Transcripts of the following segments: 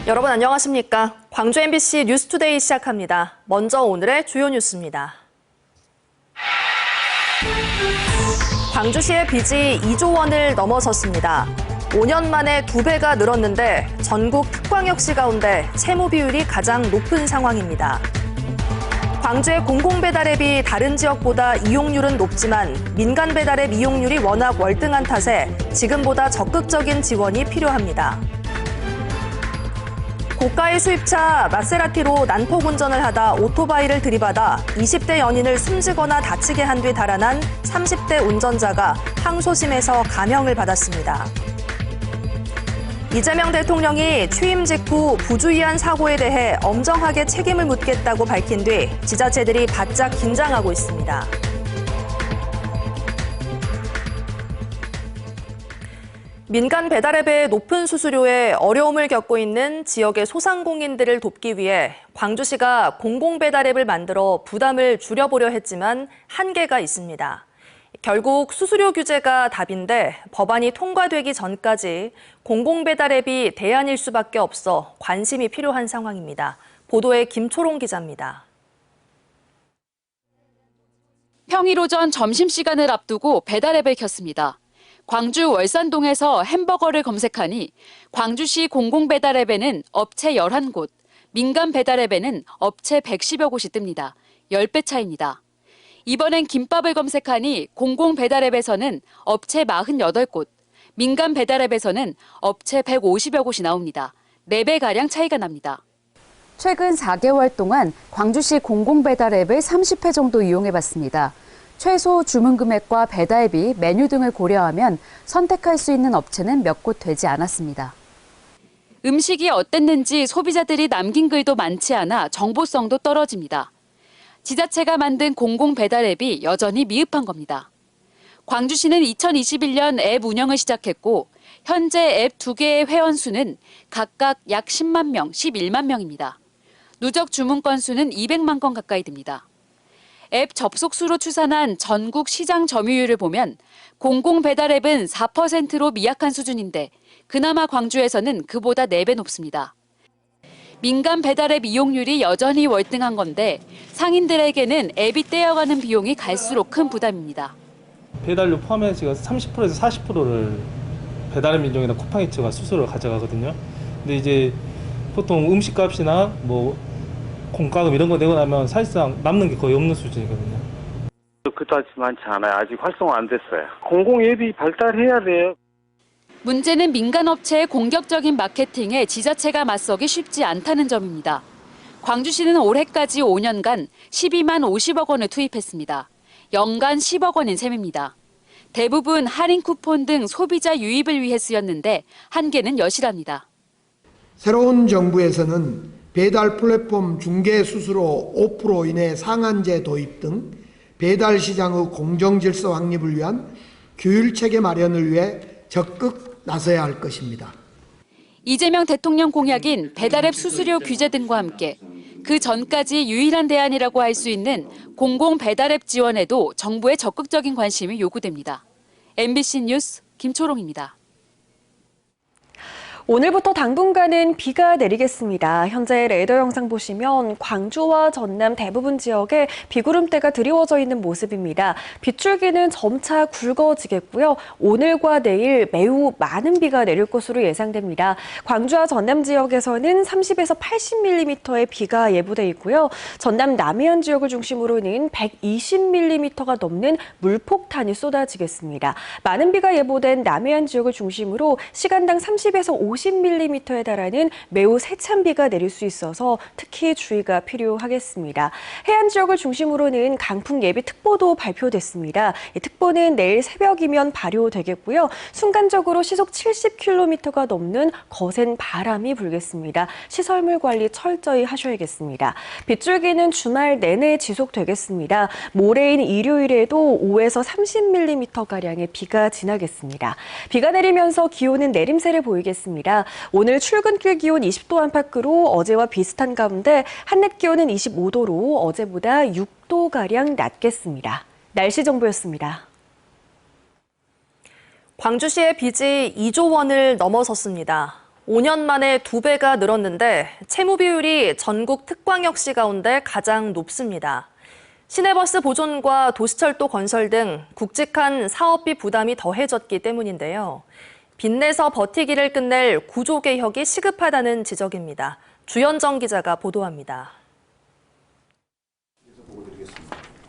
여러분 안녕하십니까? 광주 MBC 뉴스투데이 시작합니다. 먼저 오늘의 주요 뉴스입니다. 광주시의 빚이 2조 원을 넘어섰습니다. 5년 만에 2배가 늘었는데 전국 특광역시 가운데 채무 비율이 가장 높은 상황입니다. 광주의 공공배달앱이 다른 지역보다 이용률은 높지만 민간 배달앱 이용률이 워낙 월등한 탓에 지금보다 적극적인 지원이 필요합니다. 고가의 수입차 마세라티로 난폭 운전을 하다 오토바이를 들이받아 20대 연인을 숨지거나 다치게 한 뒤 달아난 30대 운전자가 항소심에서 감형을 받았습니다. 이재명 대통령이 취임 직후 부주의한 사고에 대해 엄정하게 책임을 묻겠다고 밝힌 뒤 지자체들이 바짝 긴장하고 있습니다. 민간 배달앱의 높은 수수료에 어려움을 겪고 있는 지역의 소상공인들을 돕기 위해 광주시가 공공배달앱을 만들어 부담을 줄여보려 했지만 한계가 있습니다. 결국 수수료 규제가 답인데 법안이 통과되기 전까지 공공배달앱이 대안일 수밖에 없어 관심이 필요한 상황입니다. 보도에 김초롱 기자입니다. 평일 오전 점심시간을 앞두고 배달앱을 켰습니다. 광주 월산동에서 햄버거를 검색하니 광주시 공공배달앱에는 업체 11곳, 민간 배달앱에는 업체 110여 곳이 뜹니다. 10배 차이입니다. 이번엔 김밥을 검색하니 공공배달앱에서는 업체 48곳, 민간 배달앱에서는 업체 150여 곳이 나옵니다. 4배가량 차이가 납니다. 최근 4개월 동안 광주시 공공배달앱을 30회 정도 이용해봤습니다. 최소 주문 금액과 배달비, 메뉴 등을 고려하면 선택할 수 있는 업체는 몇 곳 되지 않았습니다. 음식이 어땠는지 소비자들이 남긴 글도 많지 않아 정보성도 떨어집니다. 지자체가 만든 공공배달앱이 여전히 미흡한 겁니다. 광주시는 2021년 앱 운영을 시작했고 현재 앱 2개의 회원 수는 각각 약 10만 명, 11만 명입니다. 누적 주문 건수는 200만 건 가까이 됩니다. 앱 접속수로 추산한 전국 시장 점유율을 보면 공공배달앱은 4%로 미약한 수준인데 그나마 광주에서는 그보다 4배 높습니다. 민간 배달앱 이용률이 여전히 월등한 건데 상인들에게는 앱이 떼어가는 비용이 갈수록 큰 부담입니다. 배달료 포함해서 30%에서 40%를 배달앱 인정이나 쿠팡이츠가 수수료를 가져가거든요. 근데 이제 보통 음식값이나 공과금 이런 거 내고 나면 사실상 남는 게 거의 없는 수준이거든요. 그다지 많지 않아요. 아직 활성화 안 됐어요. 공공 앱이 발달해야 돼요. 문제는 민간 업체의 공격적인 마케팅에 지자체가 맞서기 쉽지 않다는 점입니다. 광주시는 올해까지 5년간 12만 50억 원을 투입했습니다. 연간 10억 원인 셈입니다. 대부분 할인 쿠폰 등 소비자 유입을 위해 쓰였는데 한계는 여실합니다. 새로운 정부에서는 배달 플랫폼 중개 수수료 5% 이내 상한제 도입 등 배달 시장의 공정 질서 확립을 위한 규율 체계 마련을 위해 적극 나서야 할 것입니다. 이재명 대통령 공약인 배달앱 수수료 규제 등과 함께 그 전까지 유일한 대안이라고 할 수 있는 공공 배달앱 지원에도 정부의 적극적인 관심이 요구됩니다. MBC 뉴스 김초롱입니다. 오늘부터 당분간은 비가 내리겠습니다. 현재 레이더 영상 보시면 광주와 전남 대부분 지역에 비구름대가 드리워져 있는 모습입니다. 빗줄기는 점차 굵어지겠고요. 오늘과 내일 매우 많은 비가 내릴 것으로 예상됩니다. 광주와 전남 지역에서는 30에서 80mm의 비가 예보돼 있고요. 전남 남해안 지역을 중심으로는 120mm가 넘는 물폭탄이 쏟아지겠습니다. 많은 비가 예보된 남해안 지역을 중심으로 시간당 30에서 50mm에 달하는 매우 세찬 비가 내릴 수 있어서 특히 주의가 필요하겠습니다. 해안 지역을 중심으로는 강풍 예비특보도 발표됐습니다. 이 특보는 내일 새벽이면 발효되겠고요. 순간적으로 시속 70km가 넘는 거센 바람이 불겠습니다. 시설물 관리 철저히 하셔야겠습니다. 빗줄기는 주말 내내 지속되겠습니다. 모레인 일요일에도 5에서 30mm가량의 비가 지나겠습니다. 비가 내리면서 기온은 내림세를 보이겠습니다. 오늘 출근길 기온 20도 안팎으로 어제와 비슷한 가운데 한낮 기온은 25도로 어제보다 6도가량 낮겠습니다. 날씨 정보였습니다. 광주시의 빚이 2조 원을 넘어섰습니다. 5년 만에 2배가 늘었는데 채무 비율이 전국 특광역시 가운데 가장 높습니다. 시내버스 보존과 도시철도 건설 등 굵직한 사업비 부담이 더해졌기 때문인데요. 빚내서 버티기를 끝낼 구조개혁이 시급하다는 지적입니다. 주현정 기자가 보도합니다.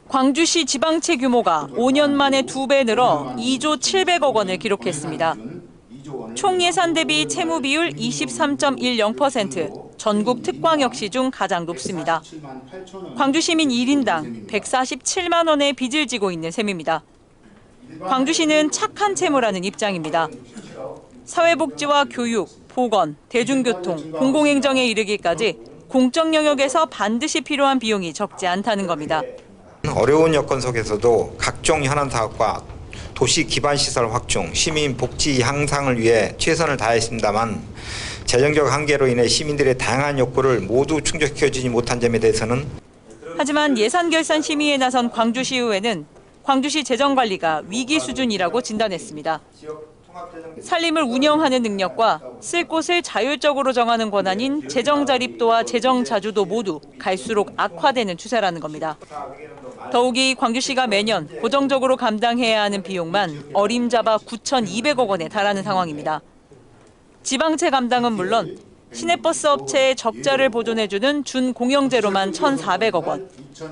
광주시 지방채 규모가 5년 만에 2배 늘어 2조 700억 원을 기록했습니다. 총 예산 대비 채무 비율 23.10%, 전국 특광역시 중 가장 높습니다. 광주시민 1인당 147만 원의 빚을 지고 있는 셈입니다. 광주시는 착한 채무라는 입장입니다. 사회복지와 교육, 보건, 대중교통, 공공행정에 이르기까지 공적 영역에서 반드시 필요한 비용이 적지 않다는 겁니다. 어려운 여건 속에서도 각종 현안 사업과 도시 기반 시설 확충, 시민 복지 향상을 위해 최선을 다했습니다만 재정적 한계로 인해 시민들의 다양한 욕구를 모두 충족시켜주지 못한 점에 대해서는 하지만 예산 결산 심의에 나선 광주시의회는 광주시 재정관리가 위기 수준이라고 진단했습니다. 살림을 운영하는 능력과 쓸 곳을 자율적으로 정하는 권한인 재정 자립도와 재정 자주도 모두 갈수록 악화되는 추세라는 겁니다. 더욱이 광주시가 매년 고정적으로 감당해야 하는 비용만 어림잡아 9,200억 원에 달하는 상황입니다. 지방채 감당은 물론 시내버스 업체의 적자를 보존해주는 준공영제로만 1,400억 원,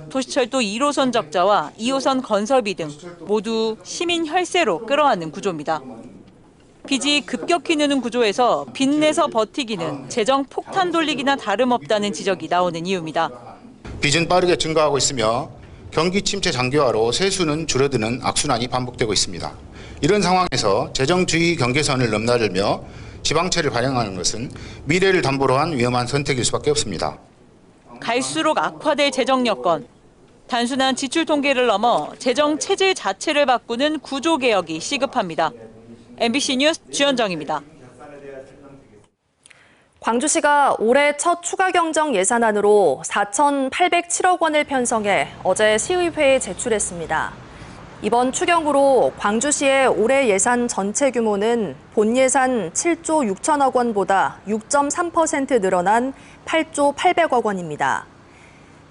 도시철도 1호선 적자와 2호선 건설비 등 모두 시민 혈세로 끌어안는 구조입니다. 빚이 급격히 느는 구조에서 빚내서 버티기는 재정 폭탄 돌리기나 다름없다는 지적이 나오는 이유입니다. 빚은 빠르게 증가하고 있으며 경기 침체 장기화로 세수는 줄어드는 악순환이 반복되고 있습니다. 이런 상황에서 재정주의 경계선을 넘나들며 지방채를 발행하는 것은 미래를 담보로 한 위험한 선택일 수밖에 없습니다. 갈수록 악화될 재정 여건, 단순한 지출 통계를 넘어 재정 체질 자체를 바꾸는 구조 개혁이 시급합니다. MBC 뉴스 주현정입니다. 광주시가 올해 첫 추가 경정 예산안으로 4,807억 원을 편성해 어제 시의회에 제출했습니다. 이번 추경으로 광주시의 올해 예산 전체 규모는 본 예산 7조 6천억 원보다 6.3% 늘어난 8조 800억 원입니다.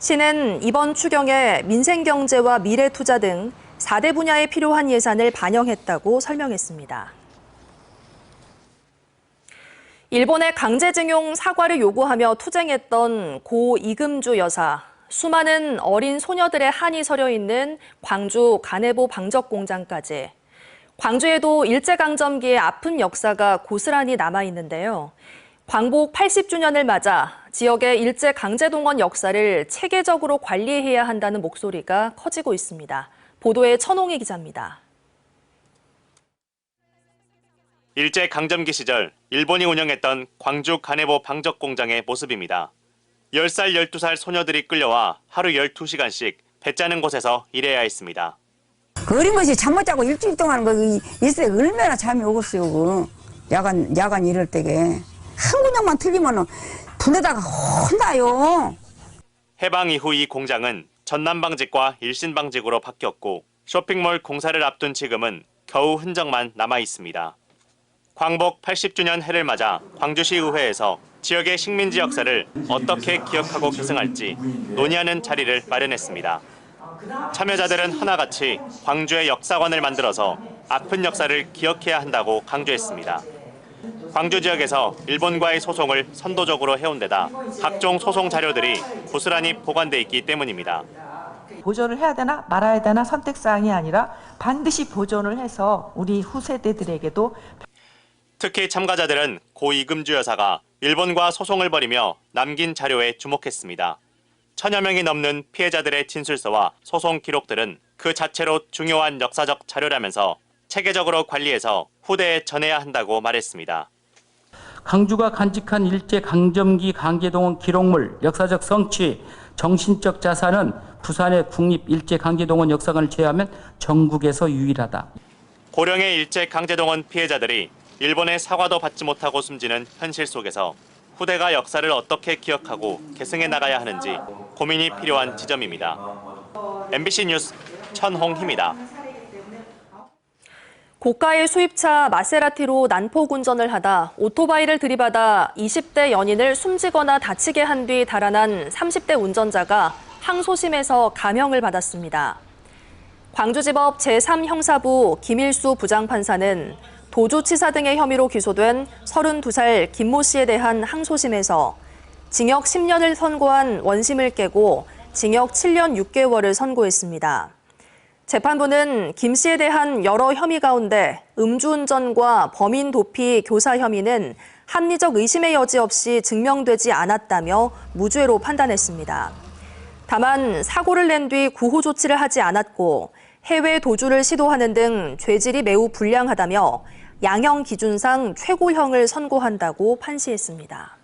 시는 이번 추경에 민생경제와 미래투자 등 4대 분야에 필요한 예산을 반영했다고 설명했습니다. 일본의 강제징용 사과를 요구하며 투쟁했던 고 이금주 여사, 수많은 어린 소녀들의 한이 서려 있는 광주 가내보 방적공장까지 광주에도 일제강점기의 아픈 역사가 고스란히 남아있는데요. 광복 80주년을 맞아 지역의 일제강제동원 역사를 체계적으로 관리해야 한다는 목소리가 커지고 있습니다. 보도에 천홍희 기자입니다. 일제강점기 시절 일본이 운영했던 광주 가내보 방적공장의 모습입니다. 10살, 12살 소녀들이 끌려와 하루 12시간씩 배 짜는 곳에서 일해야 했습니다. 그 어린 것이 잠 못 자고 일주일 동안 있어야 얼마나 잠이 오겠어요. 야간 이럴 때게. 한 군데만 틀리면 분에다가 혼나요. 해방 이후 이 공장은 전남방직과 일신방직으로 바뀌었고 쇼핑몰 공사를 앞둔 지금은 겨우 흔적만 남아 있습니다. 광복 80주년 해를 맞아 광주시 의회에서 지역의 식민지 역사를 어떻게 기억하고 계승할지 논의하는 자리를 마련했습니다. 참여자들은 하나같이 광주의 역사관을 만들어서 아픈 역사를 기억해야 한다고 강조했습니다. 광주 지역에서 일본과의 소송을 선도적으로 해온 데다 각종 소송 자료들이 고스란히 보관돼 있기 때문입니다. 보존을 해야 되나 말아야 되나 선택사항이 아니라 반드시 보존을 해서 우리 후세대들에게도. 특히 참가자들은 고 이금주 여사가 일본과 소송을 벌이며 남긴 자료에 주목했습니다. 1000여 명이 넘는 피해자들의 진술서와 소송 기록들은 그 자체로 중요한 역사적 자료라면서 체계적으로 관리해서 후대에 전해야 한다고 말했습니다. 광주가 간직한 일제강점기 강제동원 기록물, 역사적 성취, 정신적 자산은 부산의 국립일제강제동원 역사관을 제외하면 전국에서 유일하다. 고령의 일제강제동원 피해자들이 일본의 사과도 받지 못하고 숨지는 현실 속에서 후대가 역사를 어떻게 기억하고 계승해 나가야 하는지 고민이 필요한 지점입니다. MBC 뉴스 천홍희입니다. 고가의 수입차 마세라티로 난폭 운전을 하다 오토바이를 들이받아 20대 연인을 숨지거나 다치게 한 뒤 달아난 30대 운전자가 항소심에서 감형을 받았습니다. 광주지법 제3형사부 김일수 부장판사는 도주치사 등의 혐의로 기소된 32살 김모 씨에 대한 항소심에서 징역 10년을 선고한 원심을 깨고 징역 7년 6개월을 선고했습니다. 재판부는 김 씨에 대한 여러 혐의 가운데 음주운전과 범인 도피 교사 혐의는 합리적 의심의 여지 없이 증명되지 않았다며 무죄로 판단했습니다. 다만 사고를 낸 뒤 구호 조치를 하지 않았고 해외 도주를 시도하는 등 죄질이 매우 불량하다며 양형 기준상 최고형을 선고한다고 판시했습니다.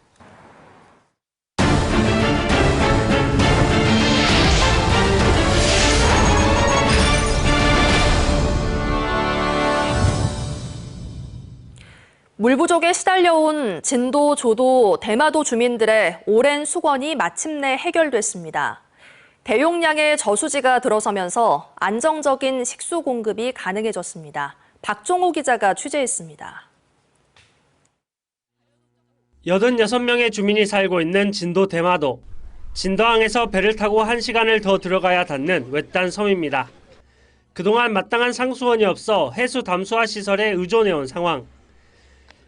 물 부족에 시달려온 진도, 조도, 대마도 주민들의 오랜 수건이 마침내 해결됐습니다. 대용량의 저수지가 들어서면서 안정적인 식수 공급이 가능해졌습니다. 박종호 기자가 취재했습니다. 86명의 주민이 살고 있는 진도 대마도. 진도항에서 배를 타고 1시간을 더 들어가야 닿는 외딴 섬입니다. 그동안 마땅한 상수원이 없어 해수 담수화 시설에 의존해온 상황.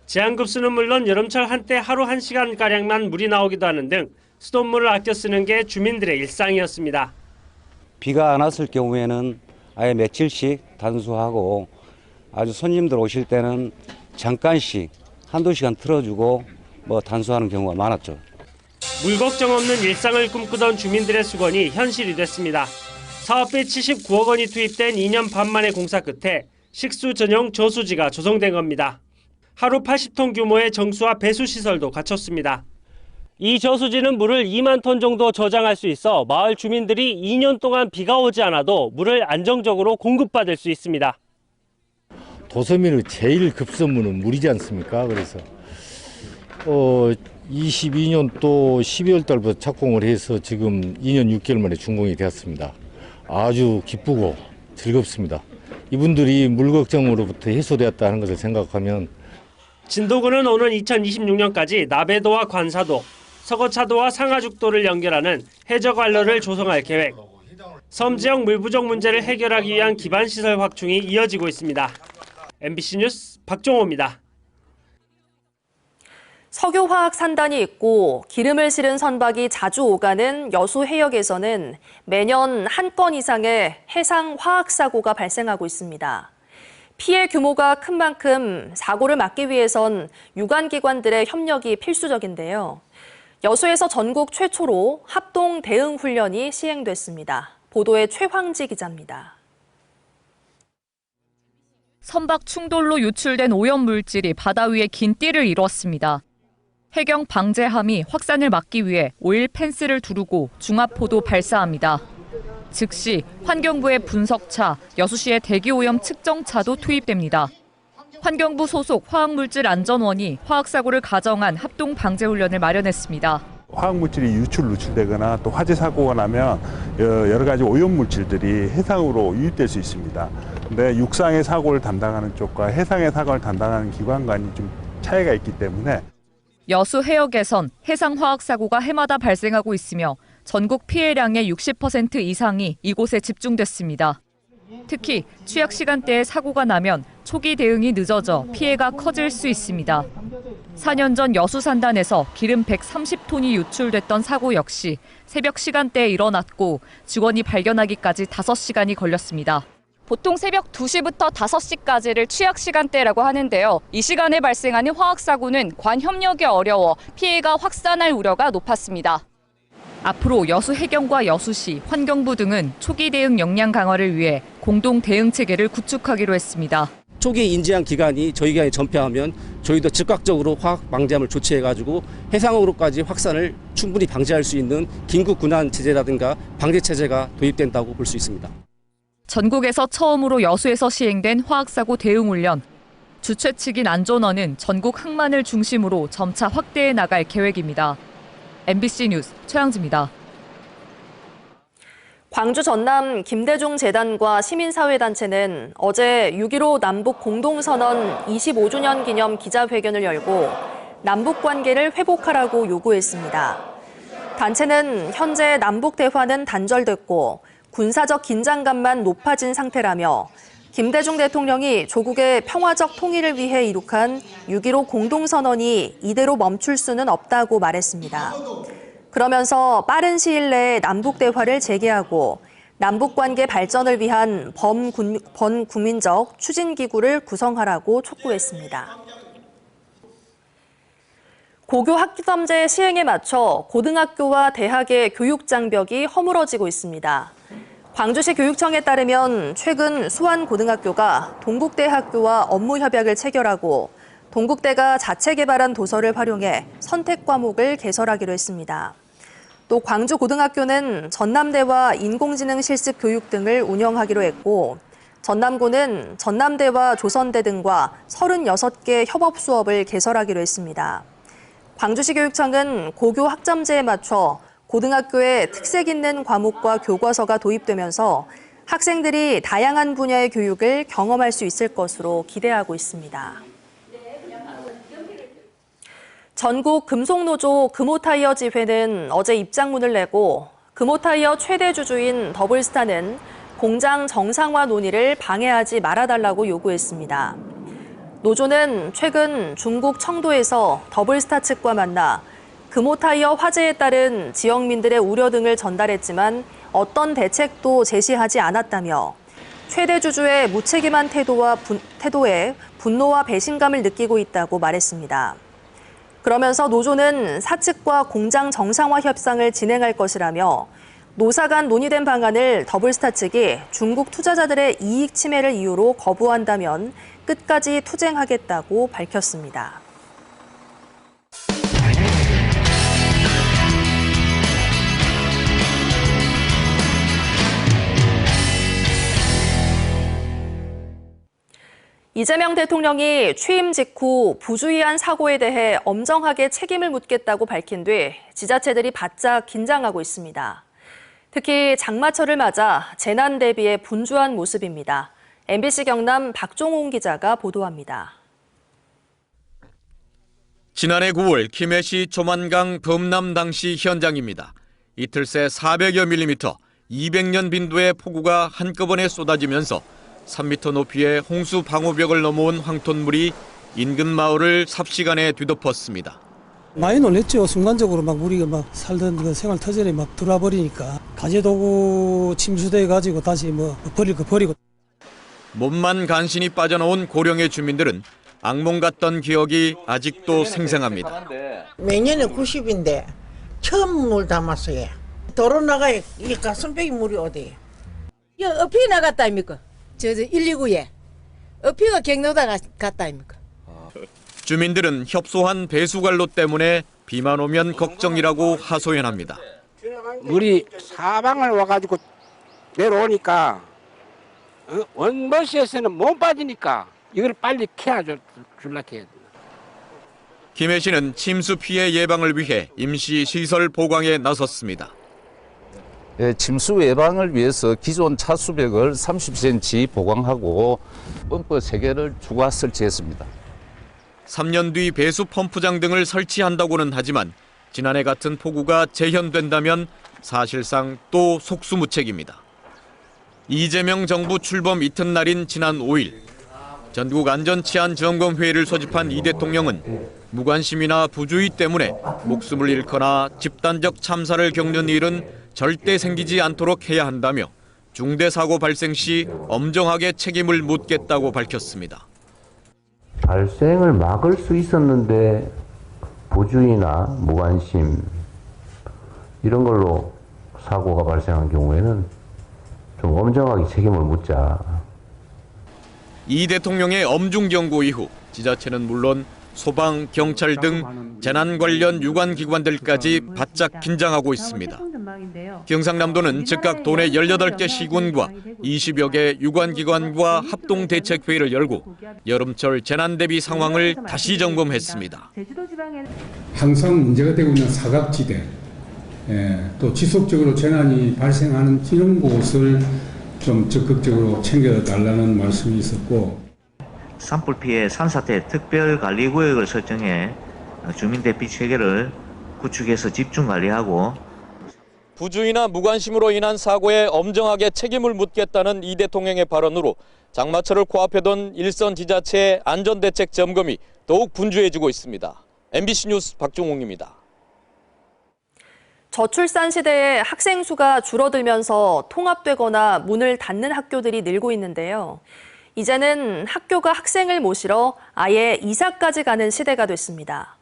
제한급수는 물론 여름철 한때 하루 1시간가량만 물이 나오기도 하는 등 수돗물을 아껴 쓰는 게 주민들의 일상이었습니다. 비가 안 왔을 경우에는 아예 며칠씩 단수하고 아주 손님들 오실 때는 잠깐씩 한두 시간 틀어주고 단수하는 경우가 많았죠. 물 걱정 없는 일상을 꿈꾸던 주민들의 수건이 현실이 됐습니다. 사업비 79억 원이 투입된 2년 반 만의 공사 끝에 식수 전용 저수지가 조성된 겁니다. 하루 80톤 규모의 정수와 배수 시설도 갖췄습니다. 이 저수지는 물을 2만 톤 정도 저장할 수 있어 마을 주민들이 2년 동안 비가 오지 않아도 물을 안정적으로 공급받을 수 있습니다. 도서민의 제일 급선무는 물이지 않습니까? 그래서 22년도 12월 달부터 착공을 해서 지금 2년 6개월 만에 준공이 되었습니다. 아주 기쁘고 즐겁습니다. 이분들이 물 걱정으로부터 해소되었다는 것을 생각하면 진도군은 오는 2026년까지 나배도와 관사도, 서거차도와 상하죽도를 연결하는 해저관로를 조성할 계획. 섬 지역 물 부족 문제를 해결하기 위한 기반시설 확충이 이어지고 있습니다. MBC 뉴스 박종호입니다. 석유화학 산단이 있고 기름을 실은 선박이 자주 오가는 여수 해역에서는 매년 한 건 이상의 해상 화학 사고가 발생하고 있습니다. 피해 규모가 큰 만큼 사고를 막기 위해선 유관기관들의 협력이 필수적인데요. 여수에서 전국 최초로 합동 대응 훈련이 시행됐습니다. 보도에 최황지 기자입니다. 선박 충돌로 유출된 오염물질이 바다 위에 긴 띠를 이뤘습니다. 해경 방제함이 확산을 막기 위해 오일 펜스를 두르고 중압포도 발사합니다. 즉시 환경부의 분석차, 여수시의 대기오염 측정차도 투입됩니다. 환경부 소속 화학물질안전원이 화학사고를 가정한 합동방제훈련을 마련했습니다. 화학물질이 누출되거나 또 화재 사고가 나면 여러 가지 오염물질들이 해상으로 유입될 수 있습니다. 근데 육상의 사고를 담당하는 쪽과 해상의 사고를 담당하는 기관 간이 좀 차이가 있기 때문에 여수 해역에선 해상화학사고가 해마다 발생하고 있으며 전국 피해량의 60% 이상이 이곳에 집중됐습니다. 특히 취약 시간대에 사고가 나면 초기 대응이 늦어져 피해가 커질 수 있습니다. 4년 전 여수 산단에서 기름 130톤이 유출됐던 사고 역시 새벽 시간대에 일어났고 직원이 발견하기까지 5시간이 걸렸습니다. 보통 새벽 2시부터 5시까지를 취약 시간대라고 하는데요. 이 시간에 발생하는 화학사고는 관 협력이 어려워 피해가 확산할 우려가 높았습니다. 앞으로 여수 해경과 여수시, 환경부 등은 초기 대응 역량 강화를 위해 공동 대응 체계를 구축하기로 했습니다. 초기 인지한 기관이 저희 기관에 전폐하면 저희도 즉각적으로 화학 방제함을 조치해가지고 해상으로까지 확산을 충분히 방지할 수 있는 긴급 군환 체제라든가 방제 체제가 도입된다고 볼 수 있습니다. 전국에서 처음으로 여수에서 시행된 화학사고 대응 훈련. 주최 측인 안전원은 전국 항만을 중심으로 점차 확대해 나갈 계획입니다. MBC 뉴스 최양지입니다. 광주 전남 김대중 재단과 시민사회단체는 어제 6.15 남북 공동선언 25주년 기념 기자회견을 열고 남북 관계를 회복하라고 요구했습니다. 단체는 현재 남북 대화는 단절됐고 군사적 긴장감만 높아진 상태라며 김대중 대통령이 조국의 평화적 통일을 위해 이룩한 6.15 공동선언이 이대로 멈출 수는 없다고 말했습니다. 그러면서 빠른 시일 내에 남북 대화를 재개하고 남북 관계 발전을 위한 범국민적 추진기구를 구성하라고 촉구했습니다. 고교 학점제 시행에 맞춰 고등학교와 대학의 교육 장벽이 허물어지고 있습니다. 광주시 교육청에 따르면 최근 수완고등학교가 동국대학교와 업무 협약을 체결하고 동국대가 자체 개발한 도서를 활용해 선택 과목을 개설하기로 했습니다. 또 광주고등학교는 전남대와 인공지능 실습 교육 등을 운영하기로 했고 전남고는 전남대와 조선대 등과 36개 협업 수업을 개설하기로 했습니다. 광주시 교육청은 고교 학점제에 맞춰 고등학교에 특색 있는 과목과 교과서가 도입되면서 학생들이 다양한 분야의 교육을 경험할 수 있을 것으로 기대하고 있습니다. 전국 금속노조 금호타이어 지회는 어제 입장문을 내고 금호타이어 최대 주주인 더블스타는 공장 정상화 논의를 방해하지 말아달라고 요구했습니다. 노조는 최근 중국 청도에서 더블스타 측과 만나 금호타이어 화재에 따른 지역민들의 우려 등을 전달했지만 어떤 대책도 제시하지 않았다며 최대 주주의 무책임한 태도에 분노와 배신감을 느끼고 있다고 말했습니다. 그러면서 노조는 사측과 공장 정상화 협상을 진행할 것이라며 노사 간 논의된 방안을 더블스타 측이 중국 투자자들의 이익 침해를 이유로 거부한다면 끝까지 투쟁하겠다고 밝혔습니다. 이재명 대통령이 취임 직후 부주의한 사고에 대해 엄정하게 책임을 묻겠다고 밝힌 뒤 지자체들이 바짝 긴장하고 있습니다. 특히 장마철을 맞아 재난 대비에 분주한 모습입니다. MBC 경남 박종홍 기자가 보도합니다. 지난해 9월 김해시 조만강 범람 당시 현장입니다. 이틀 새 400여 밀리미터, 200년 빈도의 폭우가 한꺼번에 쏟아지면서 3m 높이의 홍수 방호벽을 넘어온 황토물이 인근 마을을 삽시간에 뒤덮었습니다. 많이 놀랬죠. 순간적으로 막 우리가 막 살던 그 생활 터전에 막 들어와 버리니까 가재도구 침수돼 가지고 다시 버릴 거 버리고. 몸만 간신히 빠져나온 고령의 주민들은 악몽 같던 기억이 아직도 생생합니다. 매년에 90인데 처음 물 담았어요. 도로 나가야 이 가슴빼기 물이 어디에? 이 어피 나갔다 아닙니까? 저 129에 어피가 경로다 갔다 아닙니까? 주민들은 협소한 배수관로 때문에 비만 오면 걱정이라고 하소연합니다. 물이 사방을 와가지고 내려오니까 원버스에서는 못 빠지니까 이걸 빨리 캐줘 줄라 해야 된다. 김해시는 침수 피해 예방을 위해 임시 시설 보강에 나섰습니다. 침수 예방을 위해서 기존 차수벽을 30cm 보강하고 펌프 3개를 추가 설치했습니다. 3년 뒤 배수 펌프장 등을 설치한다고는 하지만 지난해 같은 폭우가 재현된다면 사실상 또 속수무책입니다. 이재명 정부 출범 이튿날인 지난 5일 전국 안전치안점검회의를 소집한 이 대통령은 무관심이나 부주의 때문에 목숨을 잃거나 집단적 참사를 겪는 일은 절대 생기지 않도록 해야 한다며 중대사고 발생 시 엄정하게 책임을 묻겠다고 밝혔습니다. 발생을 막을 수 있었는데 부주의나 무관심 이런 걸로 사고가 발생한 경우에는 좀 엄정하게 책임을 묻자. 이 대통령의 엄중 경고 이후 지자체는 물론 소방, 경찰 등 재난 관련 유관 기관들까지 바짝 긴장하고 있습니다. 경상남도는 즉각 도내 18개 시군과 20여 개 유관기관과 합동대책회의를 열고 여름철 재난 대비 상황을 다시 점검했습니다. 항상 문제가 되고 있는 사각지대, 또 지속적으로 재난이 발생하는 이런 곳을 좀 적극적으로 챙겨달라는 말씀이 있었고, 산불 피해 산사태 특별관리구역을 설정해 주민 대피 체계를 구축해서 집중 관리하고, 부주의나 무관심으로 인한 사고에 엄정하게 책임을 묻겠다는 이 대통령의 발언으로 장마철을 코앞에 둔 일선 지자체의 안전대책 점검이 더욱 분주해지고 있습니다. MBC 뉴스 박종웅입니다. 저출산 시대에 학생 수가 줄어들면서 통합되거나 문을 닫는 학교들이 늘고 있는데요. 이제는 학교가 학생을 모시러 아예 이사까지 가는 시대가 됐습니다.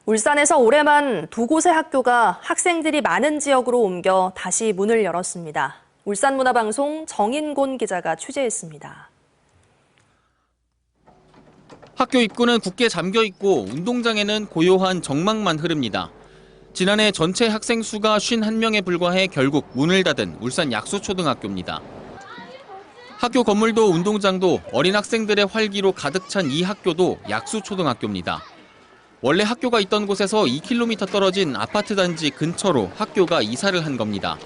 울산에서 올해만 2곳의 학교가 학생들이 많은 지역으로 옮겨 다시 문을 열었습니다. 울산문화방송 정인곤 기자가 취재했습니다. 학교 입구는 굳게 잠겨 있고 운동장에는 고요한 정막만 흐릅니다. 지난해 전체 학생 수가 51명에 불과해 결국 문을 닫은 울산 약수초등학교입니다. 학교 건물도 운동장도 어린 학생들의 활기로 가득 찬 이 학교도 약수초등학교입니다. 원래 학교가 있던 곳에서 2km 떨어진 아파트 단지 근처로 학교가 이사를 한 겁니다.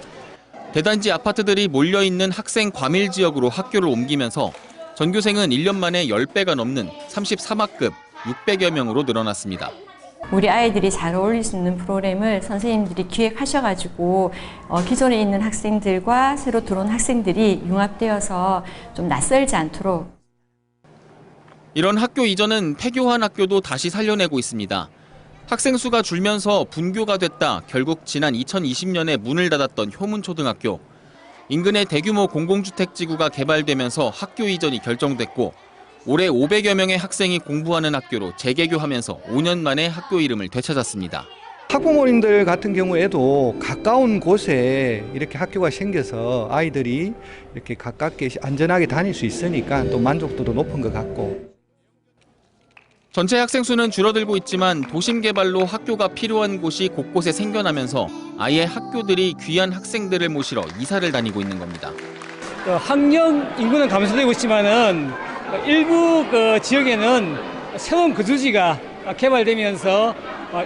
대단지 아파트들이 몰려있는 학생 과밀 지역으로 학교를 옮기면서 전교생은 1년 만에 10배가 넘는 33학급 600여 명으로 늘어났습니다. 우리 아이들이 잘 어울릴 수 있는 프로그램을 선생님들이 기획하셔가지고 기존에 있는 학생들과 새로 들어온 학생들이 융합되어서 좀 낯설지 않도록. 이런 학교 이전은 폐교한 학교도 다시 살려내고 있습니다. 학생 수가 줄면서 분교가 됐다 결국 지난 2020년에 문을 닫았던 효문초등학교. 인근의 대규모 공공주택지구가 개발되면서 학교 이전이 결정됐고 올해 500여 명의 학생이 공부하는 학교로 재개교하면서 5년 만에 학교 이름을 되찾았습니다. 학부모님들 같은 경우에도 가까운 곳에 이렇게 학교가 생겨서 아이들이 이렇게 가깝게 안전하게 다닐 수 있으니까 또 만족도도 높은 것 같고. 전체 학생 수는 줄어들고 있지만 도심 개발로 학교가 필요한 곳이 곳곳에 생겨나면서 아예 학교들이 귀한 학생들을 모시러 이사를 다니고 있는 겁니다. 학령 인구는 감소되고 있지만은 일부 지역에는 새로운 거주지가 개발되면서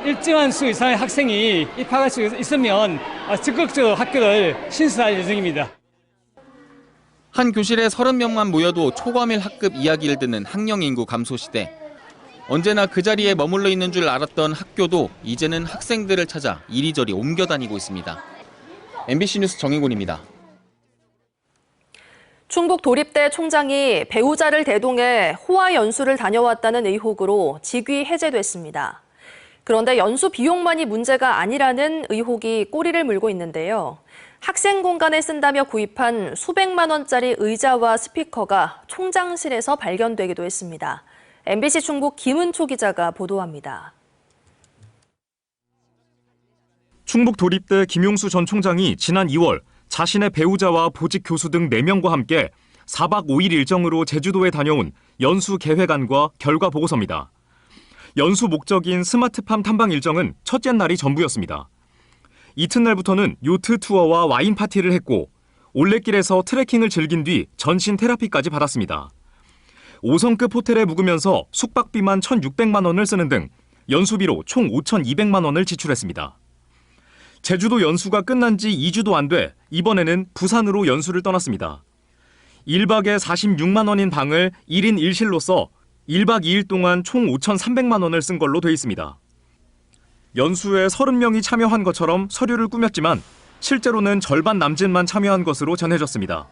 일정한 수 이상의 학생이 입학할 수 있으면 적극적으로 학교를 신설할 예정입니다. 한 교실에 30명만 모여도 초과밀 학급 이야기를 듣는 학령 인구 감소 시대. 언제나 그 자리에 머물러 있는 줄 알았던 학교도 이제는 학생들을 찾아 이리저리 옮겨 다니고 있습니다. MBC 뉴스 정인곤입니다. 충북 도립대 총장이 배우자를 대동해 호화 연수를 다녀왔다는 의혹으로 직위 해제됐습니다. 그런데 연수 비용만이 문제가 아니라는 의혹이 꼬리를 물고 있는데요. 학생 공간에 쓴다며 구입한 수백만 원짜리 의자와 스피커가 총장실에서 발견되기도 했습니다. MBC 충북 김은초 기자가 보도합니다. 충북 도립대 김용수 전 총장이 지난 2월 자신의 배우자와 보직 교수 등 4명과 함께 4박 5일 일정으로 제주도에 다녀온 연수 계획안과 결과 보고서입니다. 연수 목적인 스마트팜 탐방 일정은 첫째 날이 전부였습니다. 이튿날부터는 요트 투어와 와인 파티를 했고 올레길에서 트레킹을 즐긴 뒤 전신 테라피까지 받았습니다. 5성급 호텔에 묵으면서 숙박비만 1,600만 원을 쓰는 등 연수비로 총 5,200만 원을 지출했습니다. 제주도 연수가 끝난 지 2주도 안 돼 이번에는 부산으로 연수를 떠났습니다. 1박에 46만 원인 방을 1인 1실로 써 1박 2일 동안 총 5,300만 원을 쓴 걸로 돼 있습니다. 연수에 30명이 참여한 것처럼 서류를 꾸몄지만 실제로는 절반 남짓만 참여한 것으로 전해졌습니다.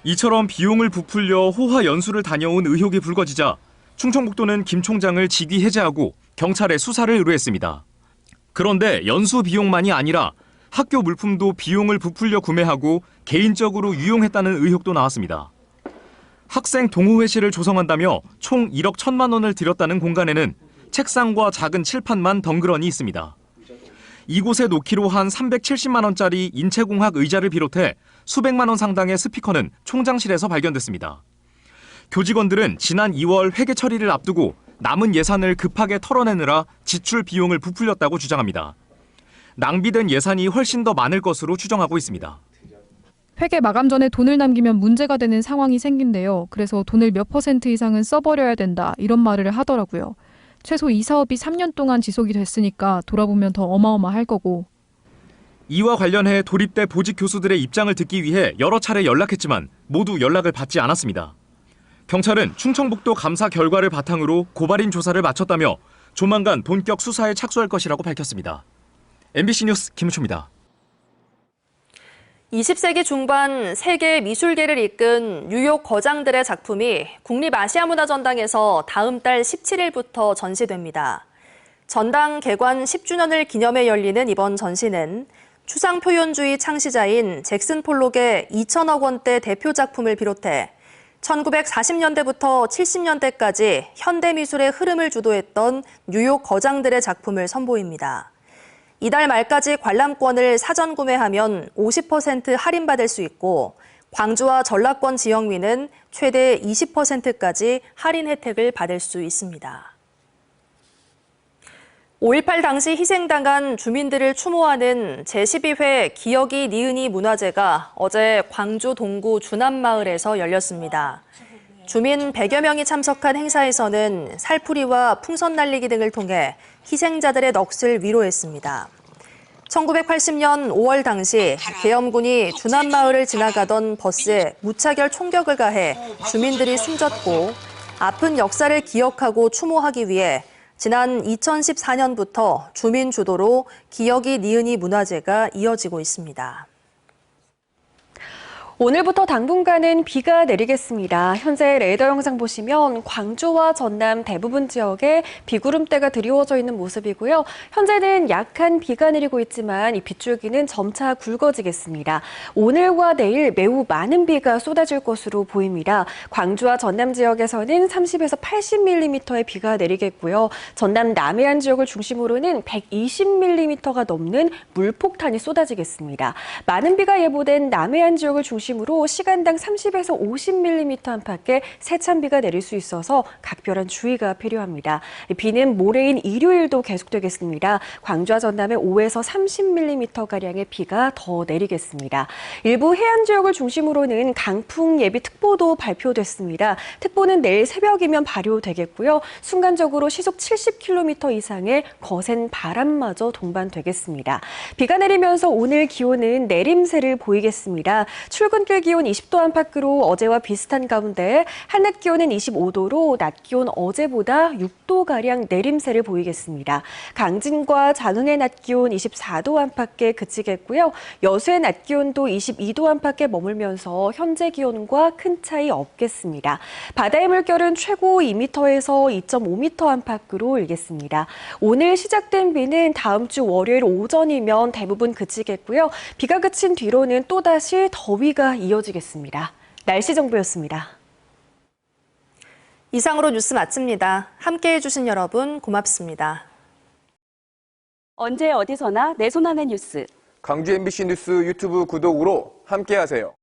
이처럼 비용을 부풀려 호화 연수를 다녀온 의혹이 불거지자 충청북도는 김 총장을 직위 해제하고 경찰에 수사를 의뢰했습니다. 그런데 연수 비용만이 아니라 학교 물품도 비용을 부풀려 구매하고 개인적으로 유용했다는 의혹도 나왔습니다. 학생 동호회실을 조성한다며 총 1억 1천만 원을 들였다는 공간에는 책상과 작은 칠판만 덩그러니 있습니다. 이곳에 놓기로 한 370만 원짜리 인체공학 의자를 비롯해 수백만 원 상당의 스피커는 총장실에서 발견됐습니다. 교직원들은 지난 2월 회계 처리를 앞두고 남은 예산을 급하게 털어내느라 지출 비용을 부풀렸다고 주장합니다. 낭비된 예산이 훨씬 더 많을 것으로 추정하고 있습니다. 회계 마감 전에 돈을 남기면 문제가 되는 상황이 생긴대요. 그래서 돈을 몇 % 이상은 써버려야 된다 이런 말을 하더라고요. 최소 이 사업이 3년 동안 지속이 됐으니까 돌아보면 더 어마어마할 거고. 이와 관련해 도립대 보직 교수들의 입장을 듣기 위해 여러 차례 연락했지만 모두 연락을 받지 않았습니다. 경찰은 충청북도 감사 결과를 바탕으로 고발인 조사를 마쳤다며 조만간 본격 수사에 착수할 것이라고 밝혔습니다. MBC 뉴스 김우초입니다. 20세기 중반 세계 미술계를 이끈 뉴욕 거장들의 작품이 국립아시아문화전당에서 다음 달 17일부터 전시됩니다. 전당 개관 10주년을 기념해 열리는 이번 전시는 추상표현주의 창시자인 잭슨 폴록의 2천억 원대 대표 작품을 비롯해 1940년대부터 70년대까지 현대미술의 흐름을 주도했던 뉴욕 거장들의 작품을 선보입니다. 이달 말까지 관람권을 사전 구매하면 50% 할인받을 수 있고 광주와 전라권 지역민은 최대 20%까지 할인 혜택을 받을 수 있습니다. 5.18 당시 희생당한 주민들을 추모하는 제12회 기억이 니은이 문화제가 어제 광주 동구 주남마을에서 열렸습니다. 주민 100여 명이 참석한 행사에서는 살풀이와 풍선 날리기 등을 통해 희생자들의 넋을 위로했습니다. 1980년 5월 당시 계엄군이 주남마을을 지나가던 버스에 무차별 총격을 가해 주민들이 숨졌고 아픈 역사를 기억하고 추모하기 위해 지난 2014년부터 주민 주도로 기억이 니은이 문화제가 이어지고 있습니다. 오늘부터 당분간은 비가 내리겠습니다. 현재 레이더 영상 보시면 광주와 전남 대부분 지역에 비구름대가 드리워져 있는 모습이고요. 현재는 약한 비가 내리고 있지만 이 빗줄기는 점차 굵어지겠습니다. 오늘과 내일 매우 많은 비가 쏟아질 것으로 보입니다. 광주와 전남 지역에서는 30에서 80mm의 비가 내리겠고요. 전남 남해안 지역을 중심으로는 120mm가 넘는 물폭탄이 쏟아지겠습니다. 많은 비가 예보된 남해안 지역을 중심으로 시간당 30에서 50mm 안팎의 세찬비가 내릴 수 있어서 각별한 주의가 필요합니다. 비는 모레인 일요일도 계속되겠습니다. 광주와 전남에 5에서 30mm가량의 비가 더 내리겠습니다. 일부 해안 지역을 중심으로는 강풍 예비특보도 발표됐습니다. 특보는 내일 새벽이면 발효되겠고요. 순간적으로 시속 70km 이상의 거센 바람마저 동반되겠습니다. 비가 내리면서 오늘 기온은 내림세를 보이겠습니다. 출근길 기온 20도 안팎으로 어제와 비슷한 가운데 한낮 기온은 25도로 낮 기온 어제보다 6도가량 내림세를 보이겠습니다. 강진과 장흥의 낮 기온 24도 안팎에 그치겠고요. 여수의 낮 기온도 22도 안팎에 머물면서 현재 기온과 큰 차이 없겠습니다. 바다의 물결은 최고 2m에서 2.5m 안팎으로 일겠습니다. 오늘 시작된 비는 다음 주 월요일 오전이면 대부분 그치겠고요. 비가 그친 뒤로는 또다시 더위가 이어지겠습니다. 날씨 정보였습니다. 이상으로 뉴스 마칩니다. 함께해 주신 여러분 고맙습니다. 언제 어디서나 내 손 안의 뉴스. 광주 MBC 뉴스 유튜브 구독으로 함께하세요.